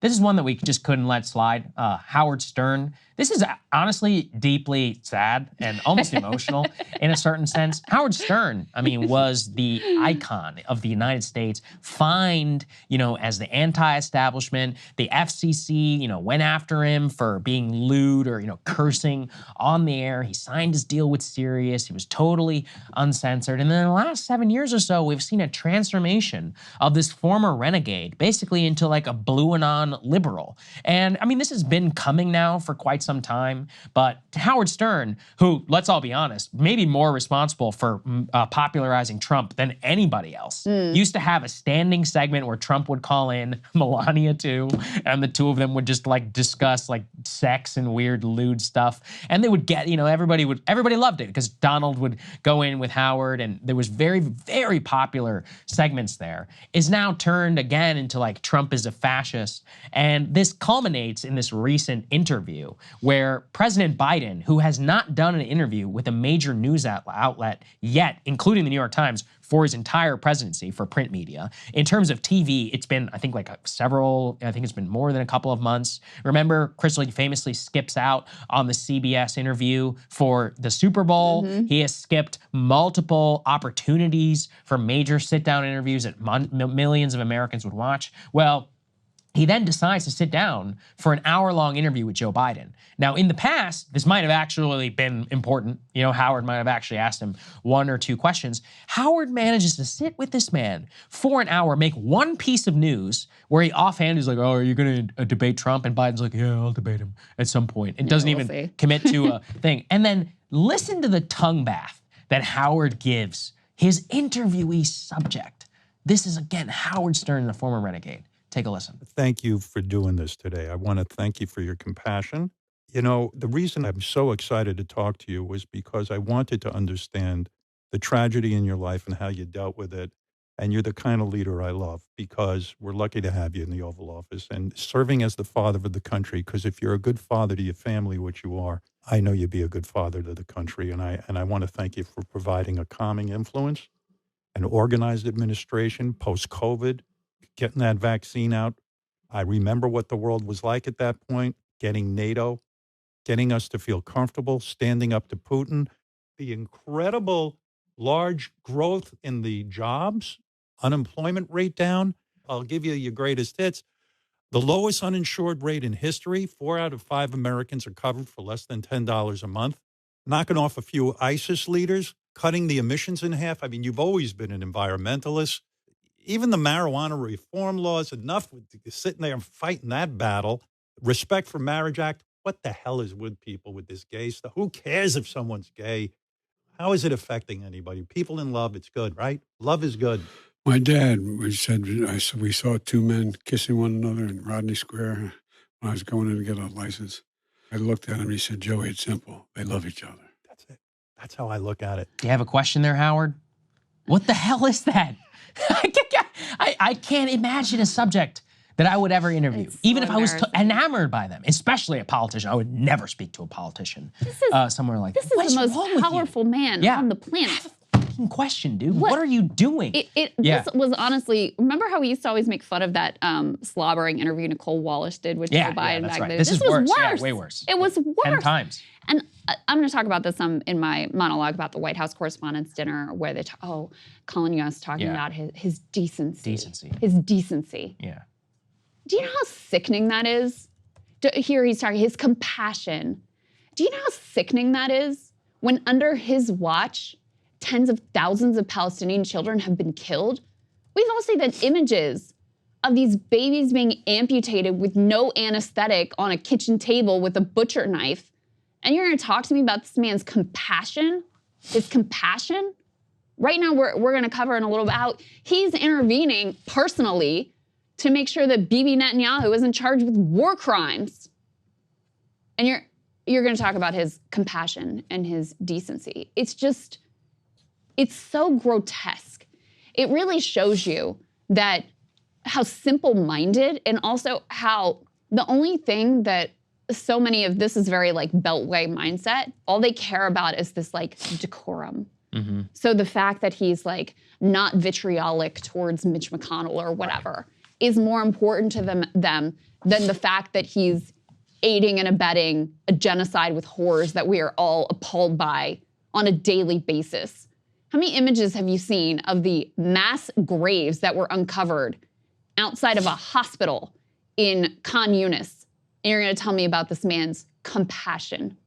This is one that we just couldn't let slide. Howard Stern. This is honestly deeply sad and almost emotional in a certain sense. Howard Stern, I mean, was the icon of the United States, fined, as the anti-establishment. The FCC, went after him for being lewd or, cursing on the air. He signed his deal with Sirius. He was totally uncensored. And then in the last 7 years or so, we've seen a transformation of this former renegade, basically into like a blue anon liberal. And I mean, this has been coming now for quite some time, but Howard Stern, who, let's all be honest, maybe more responsible for popularizing Trump than anybody else, used to have a standing segment where Trump would call in Melania too, and the two of them would just like discuss like sex and weird lewd stuff. And they would get, everybody loved it because Donald would go in with Howard, and there was very, very popular segments there. Is now turned again into like Trump is a fascist. And this culminates in this recent interview where President Biden, who has not done an interview with a major news outlet yet, including the New York Times, for his entire presidency for print media. In terms of TV, it's been, I think, I think it's been more than a couple of months. Remember, Krystal famously skips out on the CBS interview for the Super Bowl. He has skipped multiple opportunities for major sit-down interviews that millions of Americans would watch. Well, he then decides to sit down for an hour-long interview with Joe Biden. Now, in the past, this might have actually been important. Howard might have actually asked him one or two questions. Howard manages to sit with this man for an hour, make one piece of news where he offhand is like, oh, are you going to debate Trump? And Biden's like, yeah, I'll debate him at some point. And doesn't even commit to a thing. And then listen to the tongue bath that Howard gives his interviewee subject. This is, again, Howard Stern, the former renegade. Take a listen. Thank you for doing this today. I want to thank you for your compassion. The reason I'm so excited to talk to you was because I wanted to understand the tragedy in your life and how you dealt with it. And you're the kind of leader I love because we're lucky to have you in the Oval Office and serving as the father of the country. Because if you're a good father to your family, which you are, I know you'd be a good father to the country. And I want to thank you for providing a calming influence, an organized administration post-COVID, getting that vaccine out. I remember what the world was like at that point, getting NATO, getting us to feel comfortable, standing up to Putin, the incredible large growth in the jobs, unemployment rate down. I'll give you your greatest hits. The lowest uninsured rate in history. 4 out of 5 Americans are covered for less than $10 a month. Knocking off a few ISIS leaders, cutting the emissions in half. I mean, you've always been an environmentalist. Even the marijuana reform laws, enough with sitting there and fighting that battle. Respect for Marriage Act. What the hell is with people with this gay stuff? Who cares if someone's gay? How is it affecting anybody? People in love, it's good, right? Love is good. My dad said, we saw 2 men kissing one another in Rodney Square when I was going in to get a license. I looked at him and he said, Joey, it's simple. They love each other. That's it. That's how I look at it. Do you have a question there, Howard? What the hell is that? I can't imagine a subject that I would ever interview, even if I was enamored by them, especially a politician. I would never speak to a politician somewhere like that. This is the most powerful man on the planet. Have a fucking question, dude. What are you doing? This was honestly, remember how we used to always make fun of that slobbering interview Nicole Wallace did with Joe Biden back then? This was worse. worse. Yeah, way worse. It was worse. 10 times. And I'm going to talk about this in my monologue about the White House Correspondents' Dinner, where they Colin Yost talking about his decency. His decency. Yeah. Do you know how sickening that is? Here he's talking his compassion. Do you know how sickening that is when under his watch, tens of thousands of Palestinian children have been killed? We've all seen the images of these babies being amputated with no anesthetic on a kitchen table with a butcher knife. And you're going to talk to me about this man's compassion? His compassion? Right now, we're going to cover in a little bit how he's intervening personally to make sure that Bibi Netanyahu isn't charged with war crimes. And you're going to talk about his compassion and his decency. It's so grotesque. It really shows you that how simple-minded and also how the only thing that so many of this is very like Beltway mindset. All they care about is this like decorum. Mm-hmm. So the fact that he's like not vitriolic towards Mitch McConnell or whatever. is more important to them than the fact that he's aiding and abetting a genocide with horrors that we are all appalled by on a daily basis. How many images have you seen of the mass graves that were uncovered outside of a hospital in Khan Yunis? And you're gonna tell me about this man's compassion.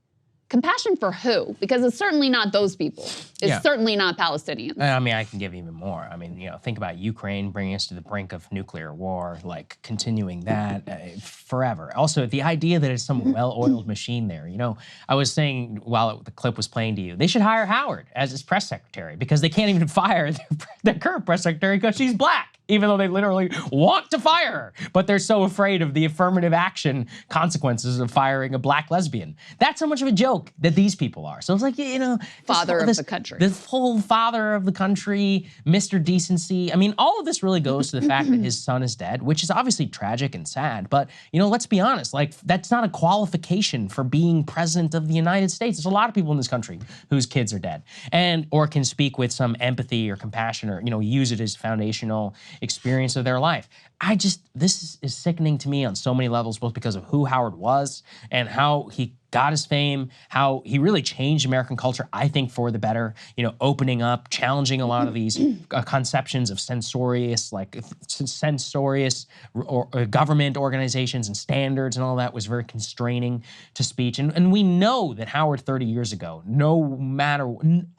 Compassion for who? Because it's certainly not those people. It's certainly not Palestinians. I mean, I can give even more. I mean, think about Ukraine bringing us to the brink of nuclear war, like continuing that forever. Also, the idea that it's some well-oiled machine there. I was saying while the clip was playing to you, they should hire Howard as his press secretary because they can't even fire their current press secretary because she's black, even though they literally want to fire her. But they're so afraid of the affirmative action consequences of firing a black lesbian. That's how much of a joke that these people are. So it's like, father of the country. This whole father of the country, Mr. Decency. I mean, all of this really goes to the fact that his son is dead, which is obviously tragic and sad. But, let's be honest, like that's not a qualification for being president of the United States. There's a lot of people in this country whose kids are dead or can speak with some empathy or compassion or, use it as foundational experience of their life. This is sickening to me on so many levels, both because of who Howard was and how he got his fame, how he really changed American culture, I think, for the better, opening up, challenging a lot of these conceptions of censorious or government organizations and standards and all that was very constraining to speech. And we know that Howard 30 years ago,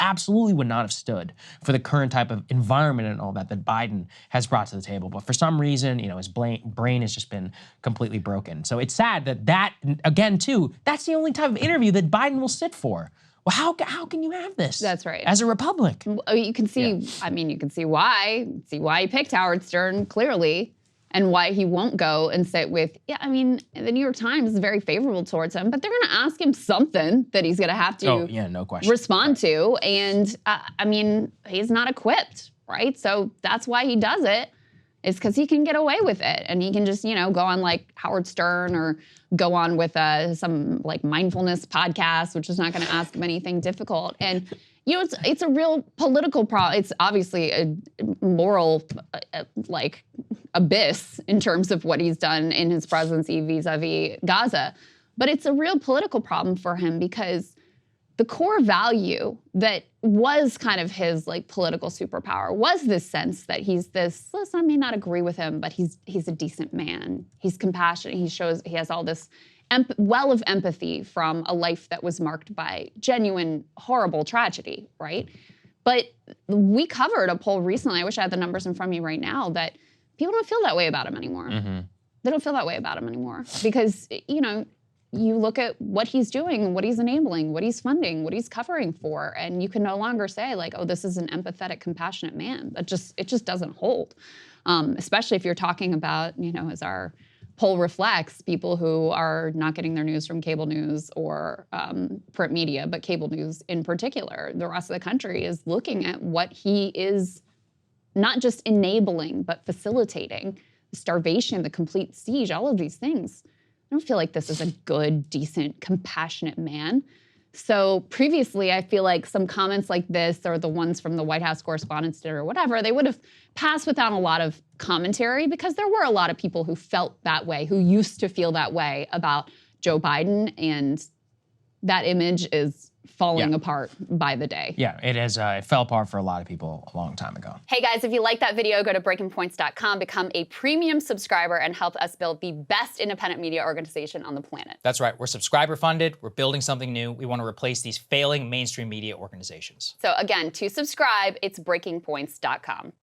absolutely would not have stood for the current type of environment and all that Biden has brought to the table. But for some reason, his brain has just been completely broken. So it's sad that again, too, that's the only type of interview that Biden will sit for. Well, how can you have this? That's right. As a Republic. You can see, you can see why he picked Howard Stern clearly and why he won't go and sit with, the New York Times is very favorable towards him, but they're gonna ask him something that he's gonna have to no question. respond to. And he's not equipped, right? So that's why he does it. Is because he can get away with it and he can just, go on like Howard Stern or go on with some like mindfulness podcast, which is not going to ask him anything difficult. And, it's a real political problem. It's obviously a moral abyss in terms of what he's done in his presidency vis-a-vis Gaza. But it's a real political problem for him because the core value that was kind of his like political superpower was this sense that he's this, listen, I may not agree with him, but he's a decent man. He's compassionate. He has all this well of empathy from a life that was marked by genuine, horrible tragedy, right? But we covered a poll recently, I wish I had the numbers in front of me right now, that people don't feel that way about him anymore. Mm-hmm. They don't feel that way about him anymore because, you look at what he's doing, what he's enabling, what he's funding, what he's covering for, and you can no longer say like, oh, this is an empathetic, compassionate man. It just doesn't hold. Especially if you're talking about, as our poll reflects, people who are not getting their news from cable news or print media, but cable news in particular. The rest of the country is looking at what he is not just enabling, but facilitating, starvation, the complete siege, all of these things. I don't feel like this is a good, decent, compassionate man. So previously, I feel like some comments like this or the ones from the White House Correspondents' Dinner or whatever, they would have passed without a lot of commentary because there were a lot of people who felt that way, who used to feel that way about Joe Biden, and that image is falling apart by the day. Yeah, it is. It fell apart for a lot of people a long time ago. Hey guys, if you like that video, go to breakingpoints.com, become a premium subscriber, and help us build the best independent media organization on the planet. That's right. We're subscriber funded. We're building something new. We want to replace these failing mainstream media organizations. So again, to subscribe, it's breakingpoints.com.